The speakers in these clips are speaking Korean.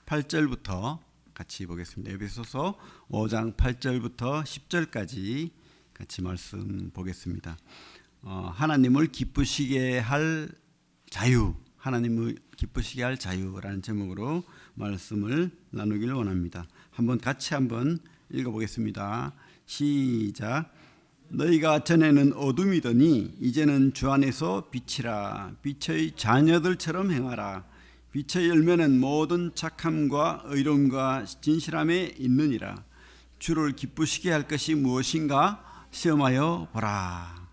8절부터 같이 보겠습니다. 에베소서 5장 8절부터 10절까지 같이 말씀 보겠습니다. 하나님을 기쁘시게 할 자유, 하나님을 기쁘시게 할 자유라는 제목으로 말씀을 나누기를 원합니다. 같이 읽어보겠습니다. 시작. 너희가 전에는 어둠이더니 이제는 주 안에서 빛이라. 빛의 자녀들처럼 행하라. 빛의 열매는 모든 착함과 의로움과 진실함에 있느니라. 주를 기쁘시게 할 것이 무엇인가 시험하여 보라.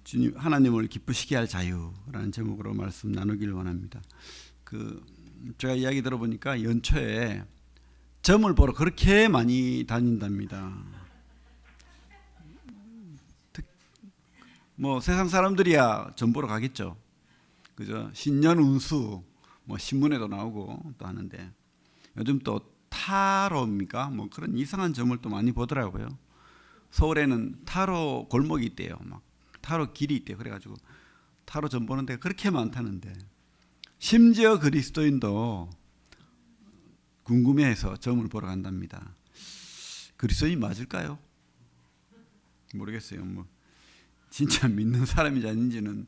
주님 하나님을 기쁘시게 할 자유라는 제목으로 말씀 나누기를 원합니다. 제가 이야기 들어보니까 연초에 점을 보러 그렇게 많이 다닌답니다. 세상 사람들이야 점 보러 가겠죠. 그죠? 신년 운수 신문에도 나오고 또 하는데 요즘 또 타로입니까? 그런 이상한 점을 또 많이 보더라고요. 서울에는 타로 골목이 있대요. 타로 길이 있대요. 그래가지고 타로 점 보는 데가 그렇게 많다는데 심지어 그리스도인도 궁금해해서 점을 보러 간답니다. 그리스도인 맞을까요? 모르겠어요. 진짜 믿는 사람인지 아닌지는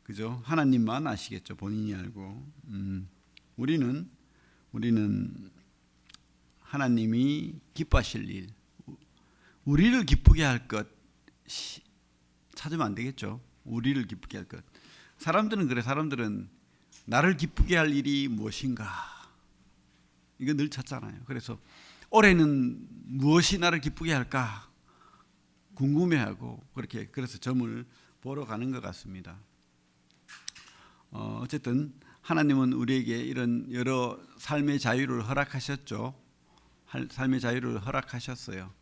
그죠? 하나님만 아시겠죠. 본인이 알고. 우리는 하나님이 기뻐하실 일, 우리를 기쁘게 할 것 찾으면 안 되겠죠. 우리를 기쁘게 할 것. 사람들은 나를 기쁘게 할 일이 무엇인가 이거 늘 찾잖아요. 그래서 올해는 무엇이 나를 기쁘게 할까 궁금해하고 그래서 점을 보러 가는 것 같습니다. 어쨌든 하나님은 우리에게 이런 여러 삶의 자유를 허락하셨죠. 삶의 자유를 허락하셨어요.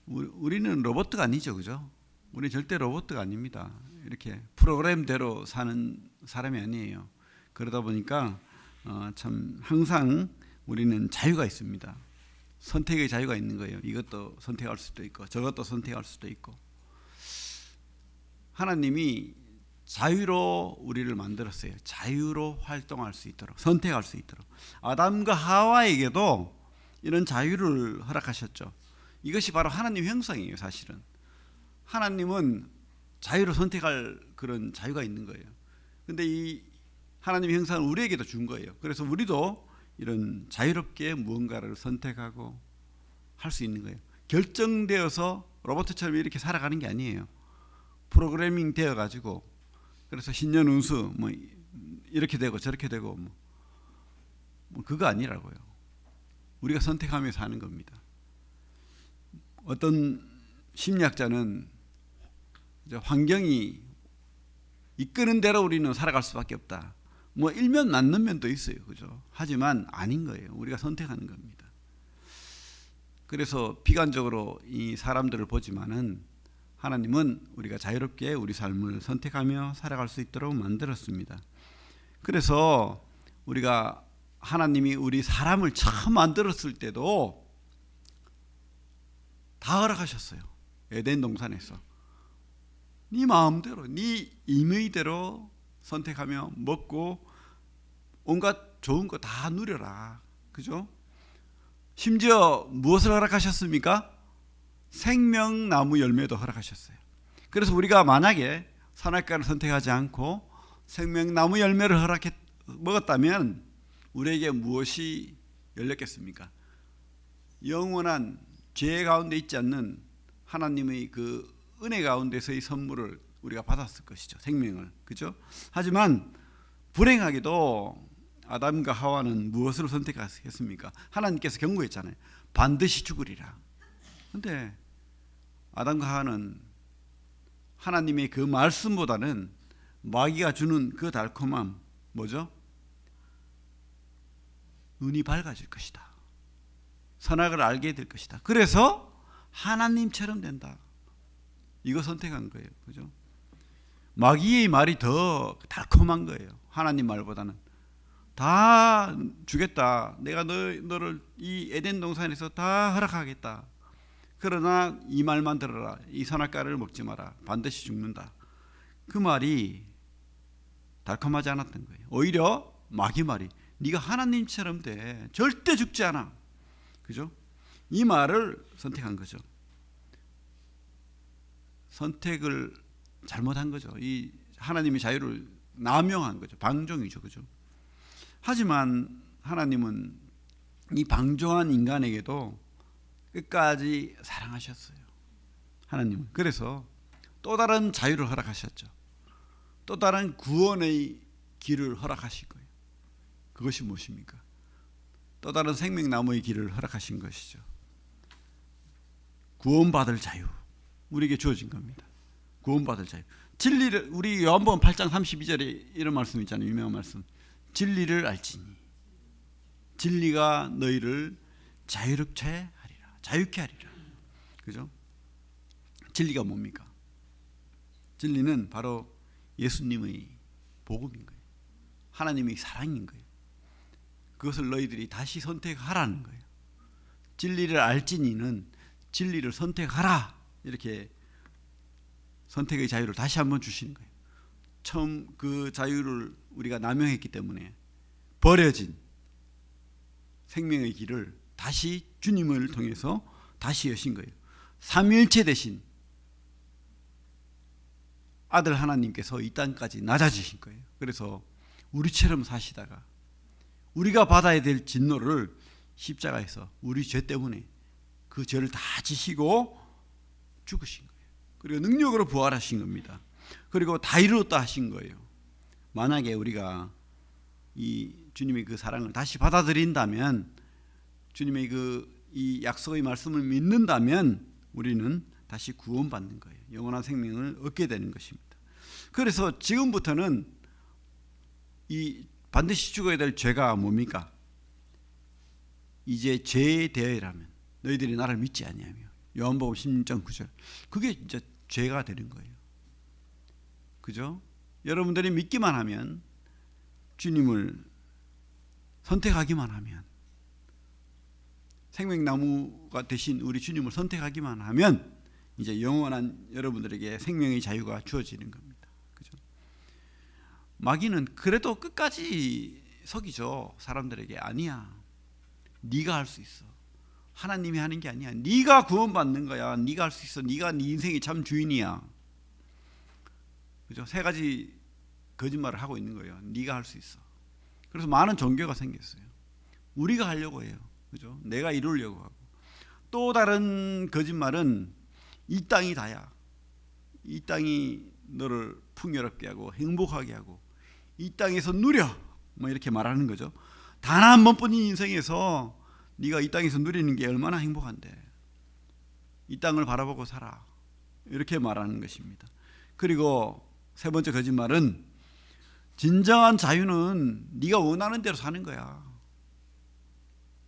우리는 로봇가 아니죠, 그죠? 우리 절대 로봇가 아닙니다. 이렇게 프로그램대로 사는 사람이 아니에요. 그러다 보니까 참 항상 우리는 자유가 있습니다. 선택의 자유가 있는 거예요. 이것도 선택할 수도 있고 저것도 선택할 수도 있고. 하나님이 자유로 우리를 만들었어요. 자유로 활동할 수 있도록, 선택할 수 있도록. 아담과 하와에게도 이런 자유를 허락하셨죠. 이것이 바로 하나님 형상이에요. 사실은 하나님은 자유로 선택할 그런 자유가 있는 거예요. 근데 이 하나님의 형상을 우리에게도 준 거예요. 그래서 우리도 이런 자유롭게 무언가를 선택하고 할 수 있는 거예요. 결정되어서 로봇처럼 이렇게 살아가는 게 아니에요. 프로그래밍 되어 가지고 그래서 신년 운수 이렇게 되고 저렇게 되고 그거 아니라고요. 우리가 선택하며 사는 겁니다. 어떤 심리학자는 환경이 이끄는 대로 우리는 살아갈 수밖에 없다. 일면 맞는 면도 있어요, 그죠? 하지만 아닌 거예요. 우리가 선택하는 겁니다. 그래서 비관적으로 이 사람들을 보지만은 하나님은 우리가 자유롭게 우리 삶을 선택하며 살아갈 수 있도록 만들었습니다. 그래서 우리가 하나님이 우리 사람을 처음 만들었을 때도 다 허락하셨어요. 에덴 동산에서 네 마음대로 네 임의대로 선택하며 먹고 온갖 좋은 거 다 누려라. 그죠? 심지어 무엇을 허락하셨습니까? 생명나무 열매도 허락하셨어요. 그래서 우리가 만약에 선악과를 선택하지 않고 생명나무 열매를 먹었다면 우리에게 무엇이 열렸겠습니까? 영원한 죄 가운데 있지 않는 하나님의 그 은혜 가운데서의 선물을 우리가 받았을 것이죠. 생명을. 그죠? 하지만 불행하게도 아담과 하와는 무엇을 선택했습니까? 하나님께서 경고했잖아요. 반드시 죽으리라. 근데 아담과 하와는 하나님의 그 말씀보다는 마귀가 주는 그 달콤함 뭐죠? 눈이 밝아질 것이다. 선악을 알게 될 것이다. 그래서 하나님처럼 된다. 이거 선택한 거예요. 그죠? 마귀의 말이 더 달콤한 거예요. 하나님 말보다는. 다 주겠다. 내가 너를 이 에덴 동산에서 다 허락하겠다. 그러나 이 말만 들어라. 이 선악과를 먹지 마라. 반드시 죽는다. 그 말이 달콤하지 않았던 거예요. 오히려 마귀 말이 네가 하나님처럼 돼. 절대 죽지 않아. 그죠? 이 말을 선택한 거죠. 선택을 잘못한 거죠. 이 하나님의 자유를 남용한 거죠. 방종이죠. 그죠? 하지만 하나님은 이 방종한 인간에게도 끝까지 사랑하셨어요. 하나님은. 그래서 또 다른 자유를 허락하셨죠. 또 다른 구원의 길을 허락하신 거예요. 그것이 무엇입니까? 또 다른 생명나무의 길을 허락하신 것이죠. 구원받을 자유. 우리에게 주어진 겁니다. 구원받을 자유. 진리를, 우리 요한복음 8장 32절에 이런 말씀 있잖아요. 유명한 말씀. 진리를 알지니 진리가 너희를 자유롭게 하리라. 자유케 하리라. 그죠? 진리가 뭡니까? 진리는 바로 예수님의 복음인 거예요. 하나님의 사랑인 거예요. 그것을 너희들이 다시 선택하라는 거예요. 진리를 알지니는 진리를 선택하라. 이렇게 선택의 자유를 다시 한번 주시는 거예요. 처음 그 자유를 우리가 남용했기 때문에 버려진 생명의 길을 다시 주님을 통해서 다시 여신 거예요. 삼위일체 되신 아들 하나님께서 이 땅까지 낮아지신 거예요. 그래서 우리처럼 사시다가 우리가 받아야 될 진노를 십자가에서 우리 죄 때문에 그 죄를 다 지시고 죽으신 거예요. 그리고 능력으로 부활하신 겁니다. 그리고 다 이루었다 하신 거예요. 만약에 우리가 이 주님의 그 사랑을 다시 받아들인다면, 주님의 이 약속의 말씀을 믿는다면 우리는 다시 구원받는 거예요. 영원한 생명을 얻게 되는 것입니다. 그래서 지금부터는 이 반드시 죽어야 될 죄가 뭡니까? 이제 죄의 대여라면 너희들이 나를 믿지 아니하며, 요한복음 16장 9절. 그게 이제 죄가 되는 거예요. 그죠? 여러분들이 믿기만 하면, 주님을 선택하기만 하면, 생명나무가 되신 우리 주님을 선택하기만 하면 이제 영원한 여러분들에게 생명의 자유가 주어지는 겁니다. 그죠? 마귀는 그래도 끝까지 속이죠. 사람들에게. 아니야, 네가 할 수 있어. 하나님이 하는 게 아니야. 네가 구원받는 거야. 네가 할 수 있어. 네가 네 인생의 참 주인이야. 그죠? 세 가지 거짓말을 하고 있는 거예요. 네가 할 수 있어. 그래서 많은 종교가 생겼어요. 우리가 하려고 해요. 그죠? 내가 이루려고 하고. 또 다른 거짓말은 이 땅이 다야. 이 땅이 너를 풍요롭게 하고 행복하게 하고 이 땅에서 누려. 뭐 이렇게 말하는 거죠. 단 한 번뿐인 인생에서 네가 이 땅에서 누리는 게 얼마나 행복한데. 이 땅을 바라보고 살아. 이렇게 말하는 것입니다. 그리고 세 번째 거짓말은 진정한 자유는 네가 원하는 대로 사는 거야.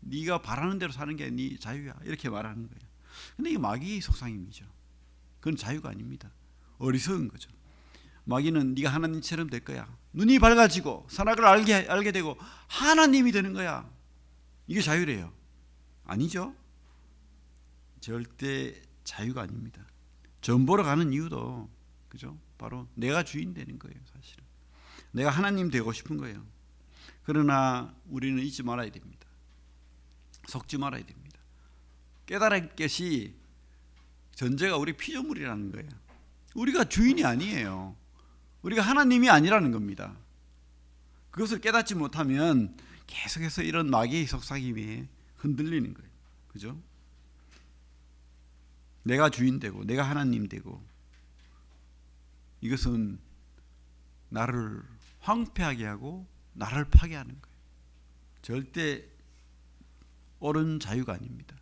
네가 바라는 대로 사는 게 네 자유야. 이렇게 말하는 거예요. 근데 이게 마귀의 속삭임이죠. 그건 자유가 아닙니다. 어리석은 거죠. 마귀는 네가 하나님처럼 될 거야. 눈이 밝아지고 선악을 알게 되고 하나님이 되는 거야. 이게 자유래요. 아니죠. 절대 자유가 아닙니다. 점 보러 가는 이유도, 그죠? 바로 내가 주인 되는 거예요. 사실은 내가 하나님 되고 싶은 거예요. 그러나 우리는 잊지 말아야 됩니다. 속지 말아야 됩니다. 깨달을 것이 전제가 우리 피조물이라는 거예요. 우리가 주인이 아니에요. 우리가 하나님이 아니라는 겁니다. 그것을 깨닫지 못하면 계속해서 이런 마귀의 속삭임에 흔들리는 거예요. 그죠? 내가 주인 되고 내가 하나님 되고, 이것은 나를 황폐하게 하고 나를 파괴하는 거예요. 절대 옳은 자유가 아닙니다.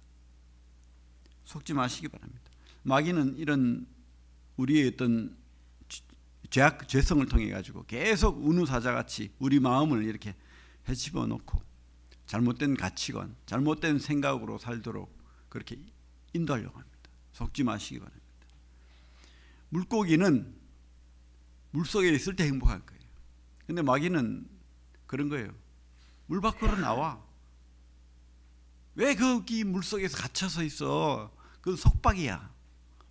속지 마시기 바랍니다. 마귀는 이런 우리의 어떤 죄성을 통해 가지고 계속 운우사자같이 우리 마음을 이렇게 헤집어 놓고 잘못된 가치관, 잘못된 생각으로 살도록 그렇게 인도하려고 합니다. 속지 마시기 바랍니다. 물고기는 물속에 있을 때 행복한 거예요. 근데 마귀는 그런 거예요. 물 밖으로 나와. 왜 거기 물속에서 갇혀서 있어? 그건 속박이야.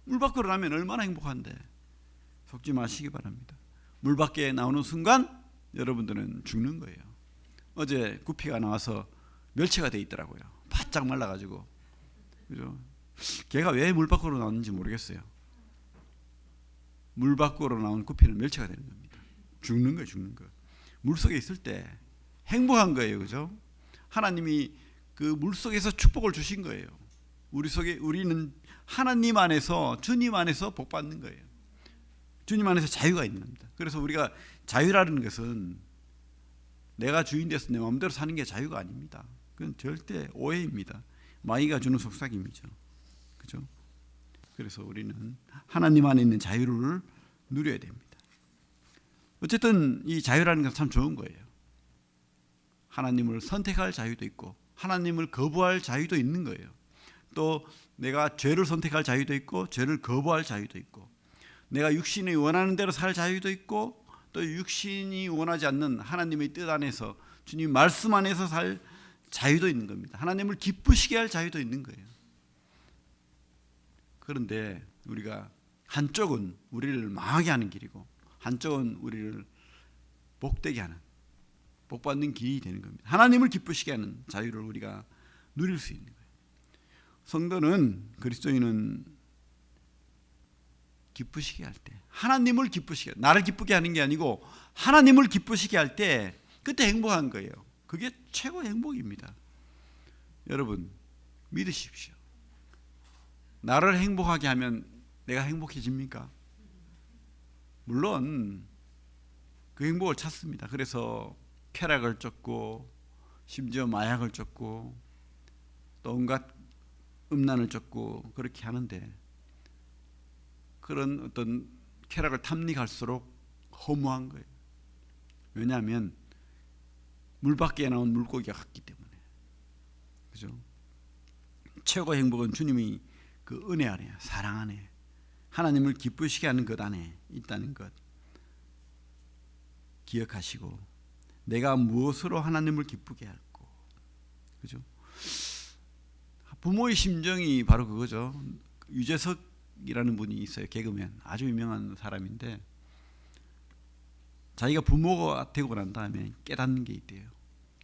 물 밖으로 나면 얼마나 행복한데. 속지 마시기 바랍니다. 물 밖에 나오는 순간 여러분들은 죽는 거예요. 어제 구피가 나와서 멸치가 돼 있더라고요. 바짝 말라가지고. 그죠? 걔가 왜 물 밖으로 나왔는지 모르겠어요. 물 밖으로 나온 구피는 멸치가 되는 겁니다. 죽는 거예요, 죽는 거. 물 속에 있을 때 행복한 거예요, 그죠? 하나님이 그 물 속에서 축복을 주신 거예요. 우리는 하나님 안에서, 주님 안에서 복 받는 거예요. 주님 안에서 자유가 있는 겁니다. 그래서 우리가 자유라는 것은 내가 주인 돼서 내 마음대로 사는 게 자유가 아닙니다. 그건 절대 오해입니다. 마귀가 주는 속삭임이죠. 그죠? 그래서 우리는 하나님 안에 있는 자유를 누려야 됩니다. 어쨌든 이 자유라는 건 참 좋은 거예요. 하나님을 선택할 자유도 있고 하나님을 거부할 자유도 있는 거예요. 또 내가 죄를 선택할 자유도 있고 죄를 거부할 자유도 있고 내가 육신이 원하는 대로 살 자유도 있고 또 육신이 원하지 않는 하나님의 뜻 안에서 주님 말씀 안에서 살 자유도 있는 겁니다. 하나님을 기쁘시게 할 자유도 있는 거예요. 그런데 우리가 한쪽은 우리를 망하게 하는 길이고 한쪽은 우리를 복되게 하는, 복받는 길이 되는 겁니다. 하나님을 기쁘시게 하는 자유를 우리가 누릴 수 있는 거예요. 성도는, 그리스도인은 기쁘시게 할 때, 하나님을 기쁘시게, 나를 기쁘게 하는 게 아니고 하나님을 기쁘시게 할 때 그때 행복한 거예요. 그게 최고의 행복입니다. 여러분 믿으십시오. 나를 행복하게 하면 내가 행복해집니까? 물론 그 행복을 찾습니다. 그래서 쾌락을 쫓고 심지어 마약을 쫓고 또 온갖 음란을 쫓고 그렇게 하는데 그런 어떤 쾌락을 탐닉할수록 허무한 거예요. 왜냐하면 물 밖에 나온 물고기가 같기 때문에. 그죠? 최고의 행복은 주님이 그 은혜 안에, 사랑 안에, 하나님을 기쁘시게 하는 것 안에 있다는 것 기억하시고 내가 무엇으로 하나님을 기쁘게 할까? 그죠? 부모의 심정이 바로 그거죠. 유재석이라는 분이 있어요. 개그맨, 아주 유명한 사람인데 자기가 부모가 되고 난 다음에 깨닫는 게 있대요.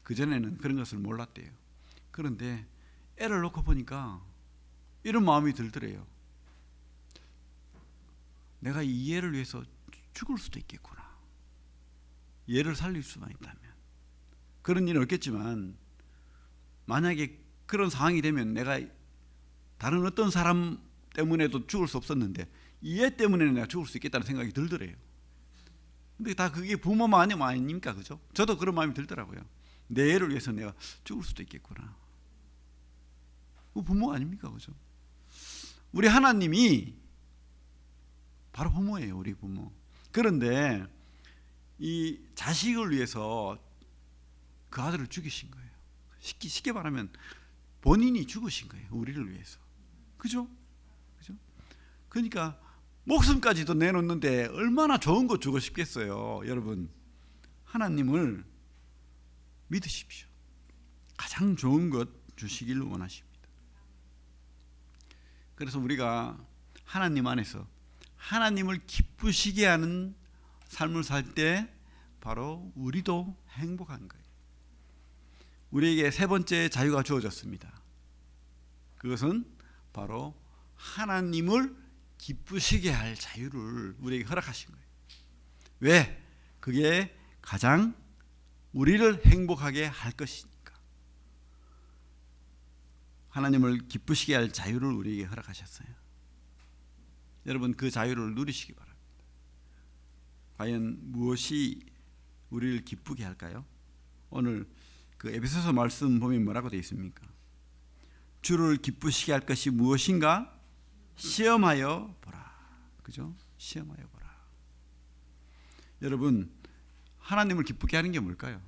그전에는 그런 것을 몰랐대요. 그런데 애를 놓고 보니까 이런 마음이 들더래요. 내가 이 애를 위해서 죽을 수도 있겠구나. 얘를 살릴 수만 있다면. 그런 일은 없겠지만 만약에 그런 상황이 되면 내가 다른 어떤 사람 때문에도 죽을 수 없었는데 이 애 때문에 내가 죽을 수 있겠다는 생각이 들더래요. 근데 다 그게 부모 마음 아닙니까? 그죠? 저도 그런 마음이 들더라고요. 내 애를 위해서 내가 죽을 수도 있겠구나. 그 부모 아닙니까? 그죠? 우리 하나님이 바로 부모예요. 우리 부모. 그런데 이 자식을 위해서 그 아들을 죽이신 거예요. 쉽게 말하면 본인이 죽으신 거예요. 우리를 위해서. 그죠? 그죠? 그러니까 목숨까지도 내놓는데 얼마나 좋은 거 주고 싶겠어요. 여러분, 하나님을 믿으십시오. 가장 좋은 것 주시길 원하십니다. 그래서 우리가 하나님 안에서 하나님을 기쁘시게 하는 삶을 살 때 바로 우리도 행복한 거예요. 우리에게 세 번째 자유가 주어졌습니다. 그것은 바로 하나님을 기쁘시게 할 자유를 우리에게 허락하신 거예요. 왜? 그게 가장 우리를 행복하게 할 것이니까. 하나님을 기쁘시게 할 자유를 우리에게 허락하셨어요. 여러분 그 자유를 누리시기 바랍니다. 과연 무엇이 우리를 기쁘게 할까요? 오늘 그 에베소서 말씀 보면 뭐라고 되어 있습니까? 주를 기쁘시게 할 것이 무엇인가? 시험하여 보라. 그죠? 시험하여 보라. 여러분 하나님을 기쁘게 하는 게 뭘까요?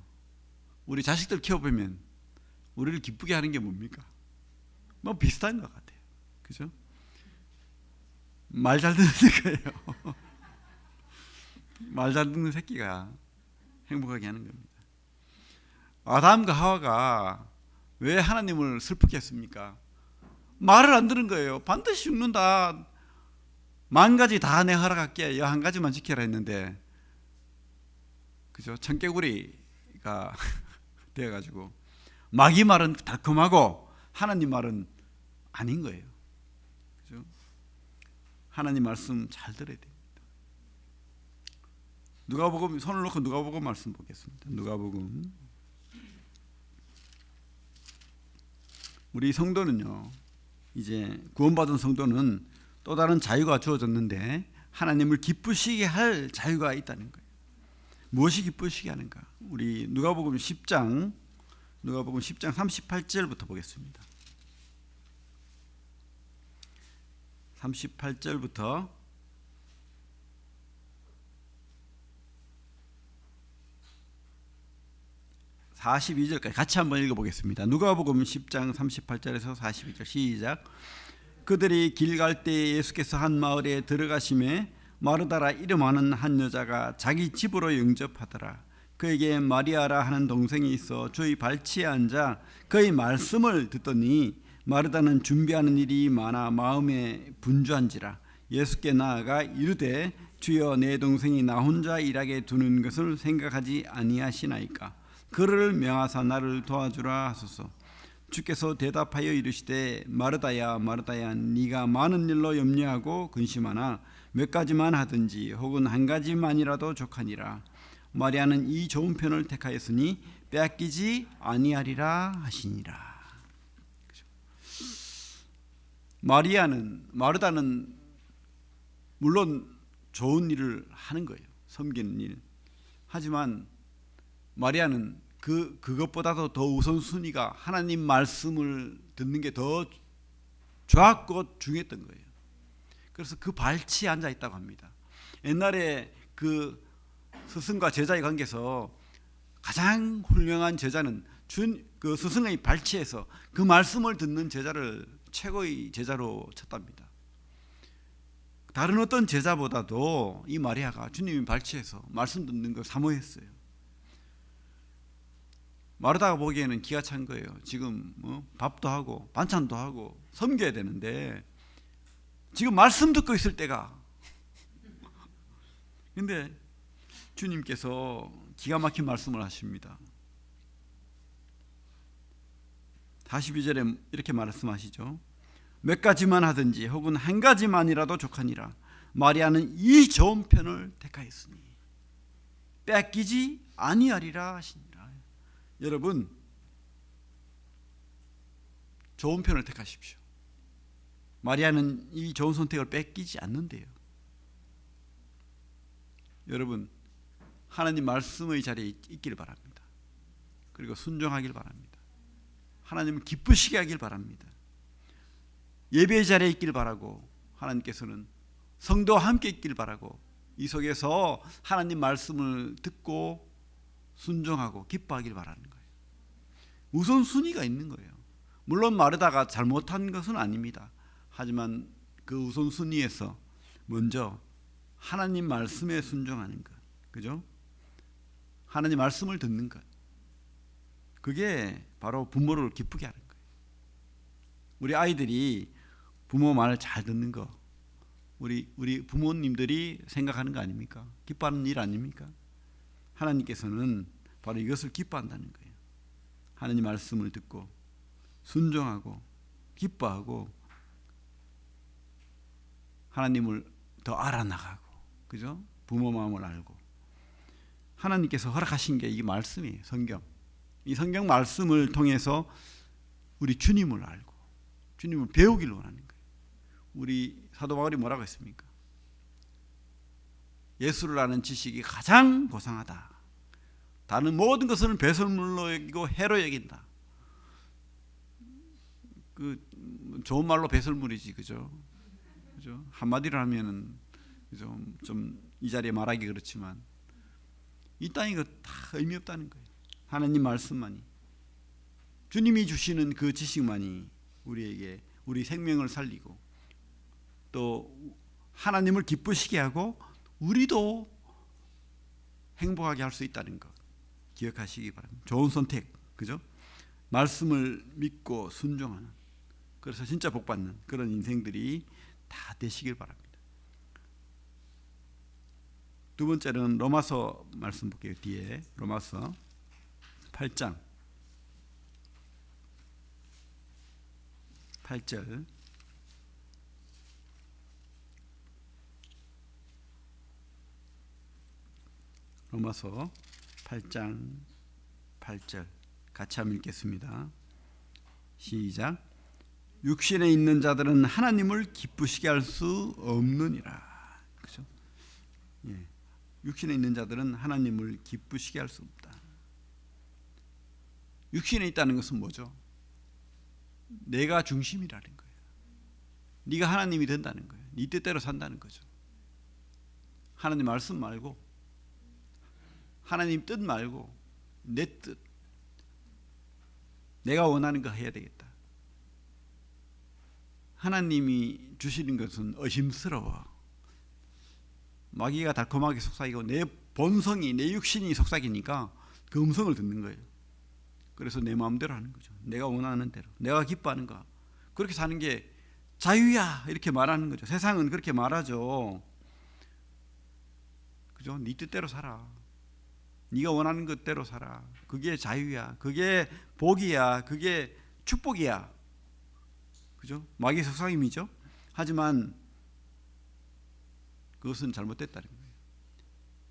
우리 자식들 키워보면 우리를 기쁘게 하는 게 뭡니까? 뭐 비슷한 것 같아요. 그죠? 말 잘 듣는 거예요. 말 잘 듣는 새끼가 행복하게 하는 겁니다. 아담과 하와가 왜 하나님을 슬프게 했습니까? 말을 안 들은 거예요. 반드시 죽는다. 만 가지 다 내 허락할게. 한 가지만 지켜라 했는데, 그죠? 청개구리가 돼가지고 마귀 말은 달콤하고 하나님 말은 아닌 거예요. 그죠? 하나님 말씀 잘 들어야 됩니다. 누가복음 손을 놓고 누가복음 말씀 보겠습니다. 누가복음. 우리 성도는요, 이제 구원받은 성도는 또 다른 자유가 주어졌는데 하나님을 기쁘시게 할 자유가 있다는 거예요. 무엇이 기쁘시게 하는가? 우리 누가복음 10장 38절부터 보겠습니다. 38절부터 42절까지 같이 한번 읽어보겠습니다. 누가복음 10장 38절에서 42절 시작. 그들이 길 갈 때 예수께서 한 마을에 들어가심에 마르다라 이름하는 한 여자가 자기 집으로 영접하더라. 그에게 마리아라 하는 동생이 있어 주의 발치에 앉아 그의 말씀을 듣더니 마르다는 준비하는 일이 많아 마음에 분주한지라. 예수께 나아가 이르되 주여 내 동생이 나 혼자 일하게 두는 것을 생각하지 아니하시나이까. 그를 명하사 나를 도와주라 하소서. 주께서 대답하여 이르시되 마르다야 마르다야 네가 많은 일로 염려하고 근심하나 몇 가지만 하든지 혹은 한 가지만이라도 족하니라. 마리아는 이 좋은 편을 택하였으니 빼앗기지 아니하리라 하시니라. 마르다는 물론 좋은 일을 하는 거예요. 섬기는 일. 하지만 마리아는 그것보다도 더 우선순위가 하나님 말씀을 듣는 게 더 좋았고 중요했던 거예요. 그래서 그 발치에 앉아 있다고 합니다. 옛날에 그 스승과 제자의 관계에서 가장 훌륭한 제자는 그 스승의 발치에서 그 말씀을 듣는 제자를 최고의 제자로 쳤답니다. 다른 어떤 제자보다도 이 마리아가 주님의 발치에서 말씀 듣는 걸 사모했어요. 마르다가 보기에는 기가 찬 거예요. 지금 밥도 하고 반찬도 하고 섬겨야 되는데 지금 말씀 듣고 있을 때가. 근데 주님께서 기가 막힌 말씀을 하십니다. 42절에 이렇게 말씀하시죠. 몇 가지만 하든지 혹은 한 가지만이라도 족하니라. 마리아는 이 좋은 편을 택하였으니 뺏기지 아니하리라 하시니라. 여러분, 좋은 편을 택하십시오. 마리아는 이 좋은 선택을 뺏기지 않는데요. 여러분, 하나님 말씀의 자리에 있기를 바랍니다. 그리고 순종하길 바랍니다. 하나님을 기쁘시게 하길 바랍니다. 예배의 자리에 있길 바라고, 하나님께서는 성도와 함께 있길 바라고, 이 속에서 하나님 말씀을 듣고 순종하고 기뻐하길 바라는 거예요. 우선순위가 있는 거예요. 물론 마르다가 잘못한 것은 아닙니다. 하지만 그 우선순위에서 먼저 하나님 말씀에 순종하는 것, 그죠? 하나님 말씀을 듣는 것, 그게 바로 부모를 기쁘게 하는 거예요. 우리 아이들이 부모 말을 잘 듣는 거, 우리 부모님들이 생각하는 거 아닙니까? 기뻐하는 일 아닙니까? 하나님께서는 바로 이것을 기뻐한다는 거예요. 하나님 말씀을 듣고 순종하고 기뻐하고 하나님을 더 알아나가고, 그죠? 부모 마음을 알고. 하나님께서 허락하신 게 이 말씀이에요. 성경. 이 성경 말씀을 통해서 우리 주님을 알고 주님을 배우기를 원하는 거예요. 우리 사도 바울이 뭐라고 했습니까? 예수를 아는 지식이 가장 고상하다. 다른 모든 것은 배설물로 여기고 해로 여긴다. 그 좋은 말로 배설물이지, 그죠? 그죠? 한마디로 하면은 좀 이 자리에 말하기 그렇지만 이 땅이 다 의미 없다는 거예요. 하나님 말씀만이, 주님이 주시는 그 지식만이 우리에게 우리 생명을 살리고 또 하나님을 기쁘시게 하고 우리도 행복하게 할 수 있다는 것 기억하시기 바랍니다. 좋은 선택, 그죠? 말씀을 믿고 순종하는, 그래서 진짜 복받는 그런 인생들이 다 되시길 바랍니다. 두 번째는 로마서 말씀 볼게요. 뒤에 로마서 8장 8절. 로마서 8장 8절 같이 한번 읽겠습니다. 시작. 육신에 있는 자들은 하나님을 기쁘시게 할 수 없느니라. 그죠? 예. 육신에 있는 자들은 하나님을 기쁘시게 할 수 없다. 육신에 있다는 것은 뭐죠? 내가 중심이라는 거예요. 네가 하나님이 된다는 거예요. 네 뜻대로 산다는 거죠. 하나님 말씀 말고, 하나님 뜻 말고 내 뜻, 내가 원하는 거 해야 되겠다. 하나님이 주시는 것은 의심스러워. 마귀가 달콤하게 속삭이고 내 본성이, 내 육신이 속삭이니까 그 음성을 듣는 거예요. 그래서 내 마음대로 하는 거죠. 내가 원하는 대로, 내가 기뻐하는 거, 그렇게 사는 게 자유야, 이렇게 말하는 거죠. 세상은 그렇게 말하죠. 그죠? 네 뜻대로 살아. 네가 원하는 것대로 살아. 그게 자유야. 그게 복이야. 그게 축복이야. 그죠? 마귀의 속삭임이죠. 하지만 그것은 잘못됐다는 거예요.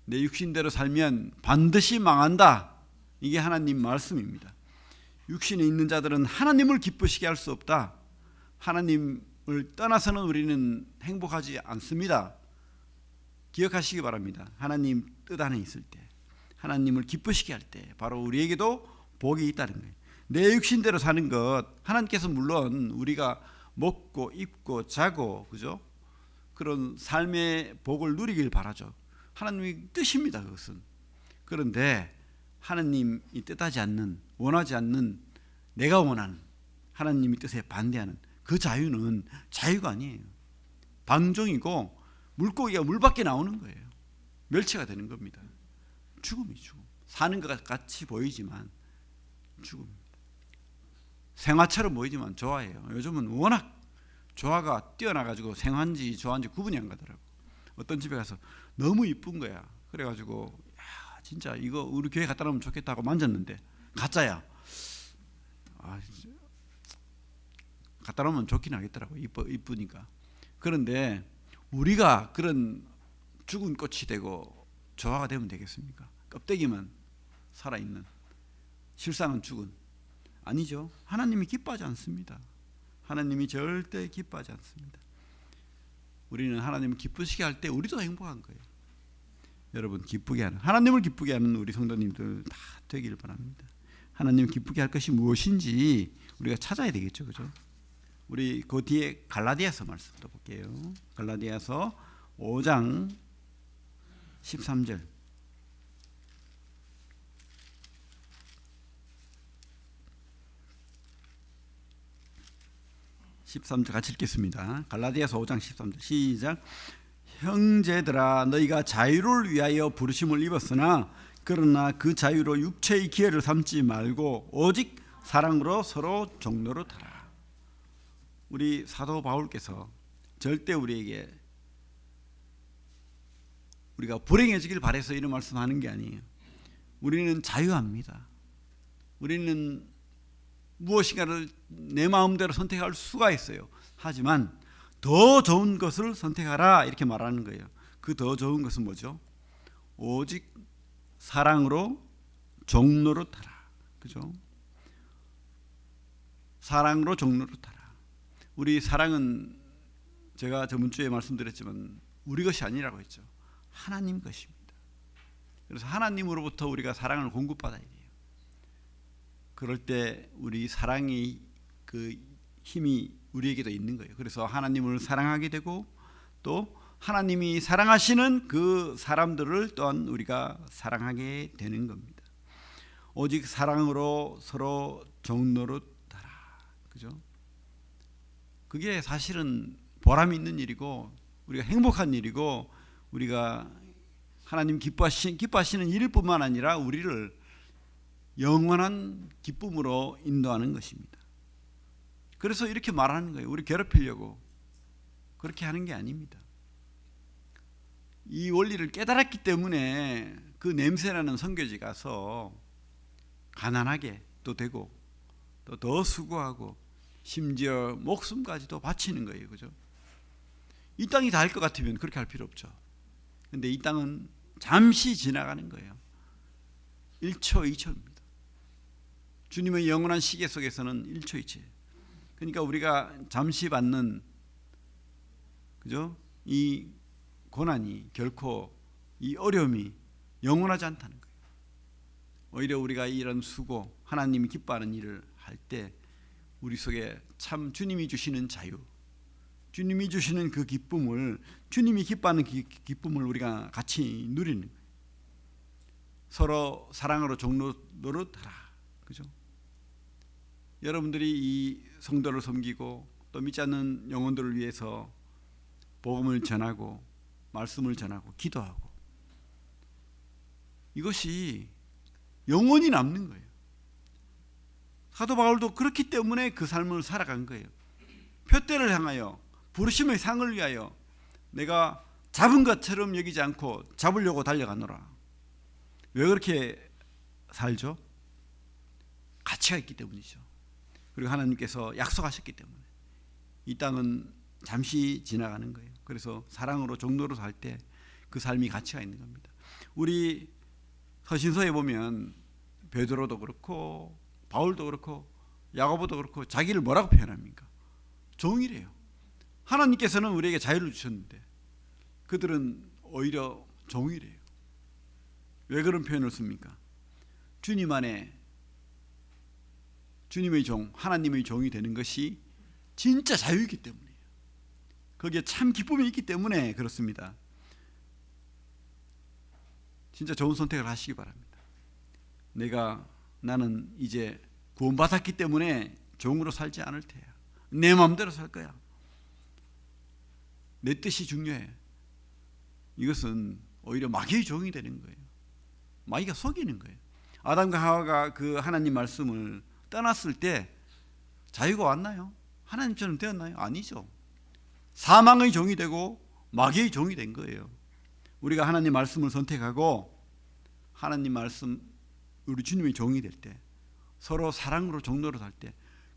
내 육신대로 살면 반드시 망한다. 이게 하나님 말씀입니다. 육신에 있는 자들은 하나님을 기쁘시게 할 수 없다. 하나님을 떠나서는 우리는 행복하지 않습니다. 기억하시기 바랍니다. 하나님 뜻 안에 있을 때, 하나님을 기쁘시게 할 때 바로 우리에게도 복이 있다는 거예요. 내 육신대로 사는 것, 하나님께서 물론 우리가 먹고 입고 자고, 그죠? 그런 삶의 복을 누리길 바라죠. 하나님의 뜻입니다, 그것은. 그런데 하나님이 뜻하지 않는, 원하지 않는, 내가 원하는 하나님의 뜻에 반대하는 그 자유는 자유가 아니에요. 방종이고 물고기가 물 밖에 나오는 거예요. 멸치가 되는 겁니다. 죽음이 죽음. 사는 것 같이 보이지만 죽음입니다. 생화처럼 보이지만 조화예요. 요즘은 워낙 조화가 뛰어나가지고 생화인지 조화인지 구분이 안 가더라고. 어떤 집에 가서 너무 이쁜 거야. 그래가지고 야, 진짜 이거 우리 교회 갖다 놓으면 좋겠다 하고 만졌는데 가짜야. 갖다 놓으면 좋긴 하겠더라고. 이쁘니까. 그런데 우리가 그런 죽은 꽃이 되고 조화가 되면 되겠습니까? 껍데기만 살아있는, 실상은 죽은. 아니죠. 하나님이 기뻐하지 않습니다. 하나님이 절대 기뻐하지 않습니다. 우리는 하나님을 기쁘시게 할 때 우리도 행복한 거예요. 여러분, 기쁘게 하는, 하나님을 기쁘게 하는 우리 성도님들 다 되기를 바랍니다. 하나님을 기쁘게 할 것이 무엇인지 우리가 찾아야 되겠죠, 그죠? 우리 그 뒤에 갈라디아서 말씀도 볼게요. 갈라디아서 5장 13절. 13절 같이 읽겠습니다. 갈라디아서 5장 13절 시작. 형제들아, 너희가 자유를 위하여 부르심을 입었으나 그러나 그 자유로 육체의 기회를 삼지 말고 오직 사랑으로 서로 종노릇하라. 우리 사도 바울께서 절대 우리에게 우리가 불행해지길 바라서 이런 말씀하는 게 아니에요. 우리는 자유합니다. 우리는 무엇인가를 내 마음대로 선택할 수가 있어요. 하지만 더 좋은 것을 선택하라, 이렇게 말하는 거예요. 그 더 좋은 것은 뭐죠? 오직 사랑으로 종노릇하라. 그죠? 사랑으로 종노릇하라. 우리 사랑은 제가 저번 주에 말씀드렸지만 우리 것이 아니라고 했죠. 하나님 것입니다. 그래서 하나님으로부터 우리가 사랑을 공급받아야 돼요. 그럴 때 우리 사랑이 그 힘이 우리에게도 있는 거예요. 그래서 하나님을 사랑하게 되고 또 하나님이 사랑하시는 그 사람들을 또한 우리가 사랑하게 되는 겁니다. 오직 사랑으로 서로 종노릇하라. 그죠? 그게 사실은 보람 있는 일이고 우리가 행복한 일이고 우리가 하나님 기뻐하시는 일일 뿐만 아니라 우리를 영원한 기쁨으로 인도하는 것입니다. 그래서 이렇게 말하는 거예요. 우리 괴롭히려고 그렇게 하는 게 아닙니다. 이 원리를 깨달았기 때문에 그 냄새나는 선교지 가서 가난하게 또 되고 또 더 수고하고 심지어 목숨까지도 바치는 거예요. 그죠? 이 땅이 다 할 것 같으면 그렇게 할 필요 없죠. 근데 이 땅은 잠시 지나가는 거예요. 1초, 2초입니다. 주님의 영원한 시계 속에서는 1초, 2초. 그러니까 우리가 잠시 받는, 그죠? 이 고난이 결코, 이 어려움이 영원하지 않다는 거예요. 오히려 우리가 이런 수고, 하나님이 기뻐하는 일을 할 때 우리 속에 참 주님이 주시는 자유, 주님이 주시는 그 기쁨을, 주님이 기뻐하는 기쁨을 우리가 같이 누리는 거예요. 서로 사랑으로 종 노릇하라. 그죠? 여러분들이 이 성도를 섬기고 또 믿지 않는 영혼들을 위해서 복음을 전하고 말씀을 전하고 기도하고, 이것이 영원히 남는 거예요. 사도 바울도 그렇기 때문에 그 삶을 살아간 거예요. 표대를 향하여, 부르심의 상을 위하여 내가 잡은 것처럼 여기지 않고 잡으려고 달려가노라. 왜 그렇게 살죠? 가치가 있기 때문이죠. 그리고 하나님께서 약속하셨기 때문에. 이 땅은 잠시 지나가는 거예요. 그래서 사랑으로 종로로 살 때 그 삶이 가치가 있는 겁니다. 우리 서신서에 보면 베드로도 그렇고 바울도 그렇고 야고보도 그렇고 자기를 뭐라고 표현합니까? 종이래요. 하나님께서는 우리에게 자유를 주셨는데 그들은 오히려 종이래요. 왜 그런 표현을 씁니까? 주님 안에 주님의 종, 하나님의 종이 되는 것이 진짜 자유이기 때문이에요. 거기에 참 기쁨이 있기 때문에 그렇습니다. 진짜 좋은 선택을 하시기 바랍니다. 나는 이제 구원받았기 때문에 종으로 살지 않을 테야. 내 마음대로 살 거야. 내 뜻이 중요해. 이것은 오히려 마귀의 종이 되는 거예요. 마귀가 속이는 거예요. 아담과 하와가 그 하나님 말씀을 떠났을 때 자유가 왔나요? 하나님처럼 되었나요? 아니죠. 사망의 종이 되고 마귀의 종이 된 거예요. 우리가 하나님 말씀을 선택하고 하나님 말씀, 우리 주님의 종이 될 때, 서로 사랑으로 종로로 살 때,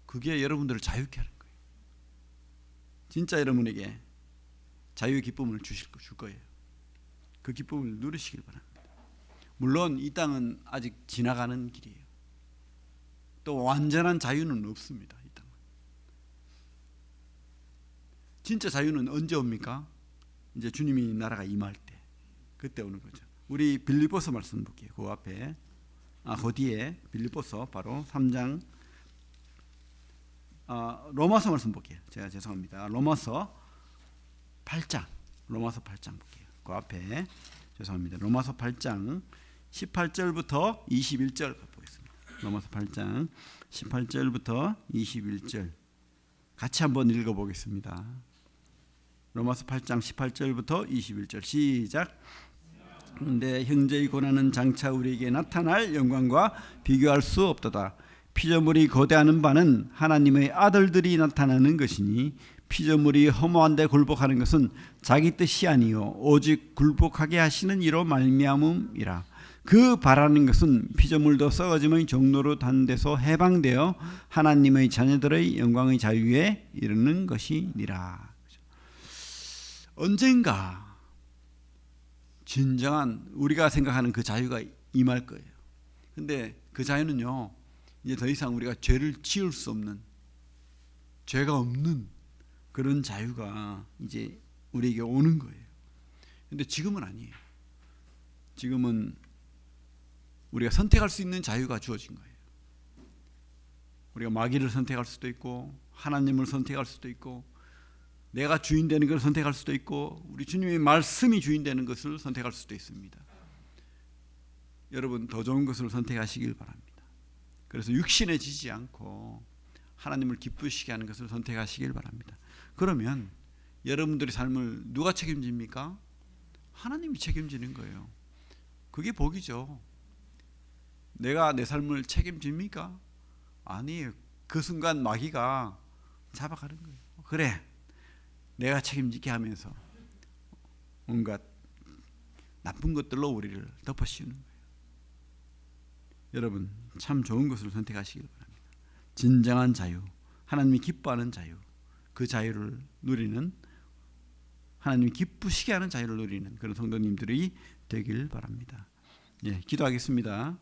그게 여러분들을 자유케 하는 거예요. 진짜 여러분에게 자유의 기쁨을 줄 거예요. 그 기쁨을 누리시길 바랍니다. 물론 이 땅은 아직 지나가는 길이에요. 또 완전한 자유는 없습니다. 이 땅은. 진짜 자유는 언제 옵니까? 이제 주님이 나라가 임할 때, 그때 오는 거죠. 우리 빌립보서 말씀 볼게요. 그 앞에, 그 뒤에 빌립보서 바로 3장, 로마서 말씀 볼게요. 제가 죄송합니다. 로마서 8장 볼게요. 그 앞에 죄송합니다. 로마서 8장 18절부터 21절 보겠습니다. 로마서 8장 18절부터 21절 같이 한번 읽어보겠습니다. 로마서 8장 18절부터 21절 시작. 근데 형제의 고난은 장차 우리에게 나타날 영광과 비교할 수 없도다. 피조물이 고대하는 바는 하나님의 아들들이 나타나는 것이니 피조물이 허무한 데 굴복하는 것은 자기 뜻이 아니요 오직 굴복하게 하시는 이로 말미암음이라. 그 바라는 것은 피조물도 썩어짐의 종로로 단 데서 해방되어 하나님의 자녀들의 영광의 자유에 이르는 것이니라. 언젠가 진정한 우리가 생각하는 그 자유가 임할 거예요. 근데 그 자유는요, 이제 더 이상 우리가 죄를 지을 수 없는, 죄가 없는 그런 자유가 이제 우리에게 오는 거예요. 근데 지금은 아니에요. 지금은 우리가 선택할 수 있는 자유가 주어진 거예요. 우리가 마귀를 선택할 수도 있고 하나님을 선택할 수도 있고 내가 주인 되는 것을 선택할 수도 있고 우리 주님의 말씀이 주인 되는 것을 선택할 수도 있습니다. 여러분 더 좋은 것을 선택하시길 바랍니다. 그래서 육신에 지지 않고 하나님을 기쁘시게 하는 것을 선택하시길 바랍니다. 그러면 여러분들의 삶을 누가 책임집니까? 하나님이 책임지는 거예요. 그게 복이죠. 내가 내 삶을 책임집니까? 아니에요. 그 순간 마귀가 잡아가는 거예요. 그래, 내가 책임지게 하면서 온갖 나쁜 것들로 우리를 덮어씌우는 거예요. 여러분 참 좋은 것을 선택하시길 바랍니다. 진정한 자유, 하나님이 기뻐하는 자유, 그 자유를 누리는, 하나님이 기쁘시게 하는 자유를 누리는 그런 성도님들이 되길 바랍니다. 예, 기도하겠습니다.